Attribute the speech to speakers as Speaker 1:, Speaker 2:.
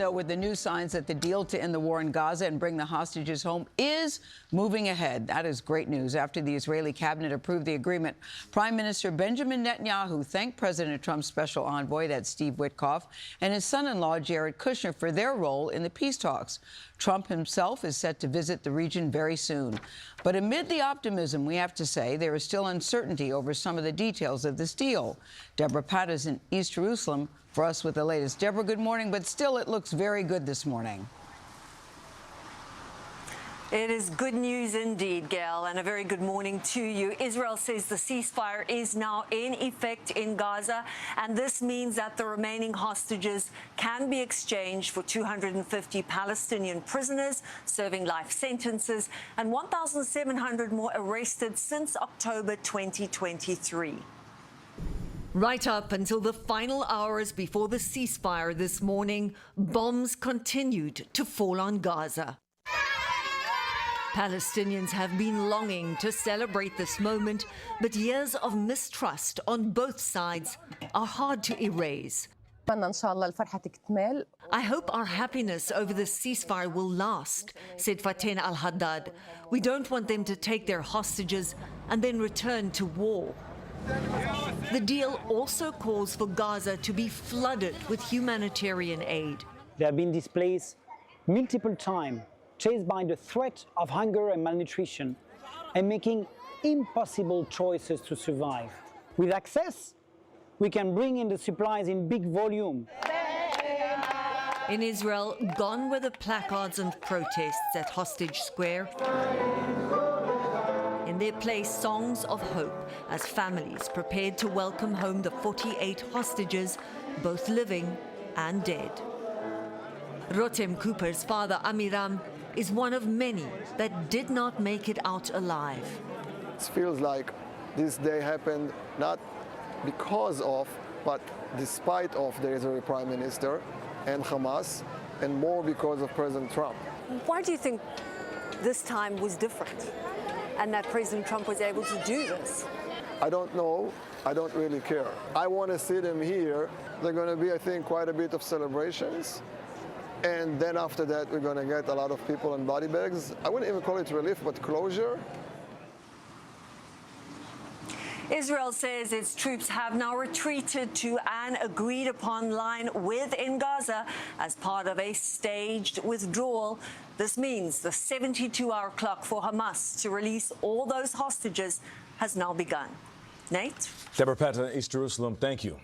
Speaker 1: though, with the new signs that the deal to end the war in Gaza and bring the hostages home is moving ahead. That is great news. After the Israeli cabinet approved the agreement, Prime Minister Benjamin Netanyahu thanked President Trump's special envoy, that's Steve Witkoff, and his son-in-law, Jared Kushner, for their role in the peace talks. Trump himself is set to visit the region very soon. But amid the optimism, we have to say, there is still uncertainty over some of the details of this deal. Deborah Pat is in East Jerusalem for us with the latest. Deborah, good morning, but still it looks very good this morning.
Speaker 2: It is good news indeed, Gail, and a very good morning to you. Israel says the ceasefire is now in effect in Gaza, and this means that the remaining hostages can be exchanged for 250 Palestinian prisoners serving life sentences and 1,700 more arrested since October 2023.
Speaker 3: Right up until the final hours before the ceasefire this morning, bombs continued to fall on Gaza. Palestinians have been longing to celebrate this moment, but years of mistrust on both sides are hard to erase. I hope our happiness over the ceasefire will last, said Faten al-Haddad. We don't want them to take their hostages and then return to war. The deal also calls for Gaza to be flooded with humanitarian aid.
Speaker 4: They have been displaced multiple times, chased by the threat of hunger and malnutrition, and making impossible choices to survive. With access, we can bring in the supplies in big volume.
Speaker 3: In Israel, gone were the placards and protests at Hostage Square. In their place, songs of hope as families prepared to welcome home the 48 hostages, both living and dead. Rotem Cooper's father, Amiram, is one of many that did not make it out alive.
Speaker 5: It feels like this day happened not because of, but despite of the Israeli Prime Minister and Hamas, and more because of President Trump.
Speaker 2: Why do you think this time was different and that President Trump was able to do this?
Speaker 5: I don't know. I don't really care. I want to see them here. They're going to be, I think, quite a bit of celebrations. And then after that, we're going to get a lot of people in body bags. I wouldn't even call it relief, but closure.
Speaker 2: Israel says its troops have now retreated to an agreed-upon line within Gaza as part of a staged withdrawal. This means the 72-hour clock for Hamas to release all those hostages has now begun. Nate?
Speaker 6: Deborah Patton, East Jerusalem, thank you.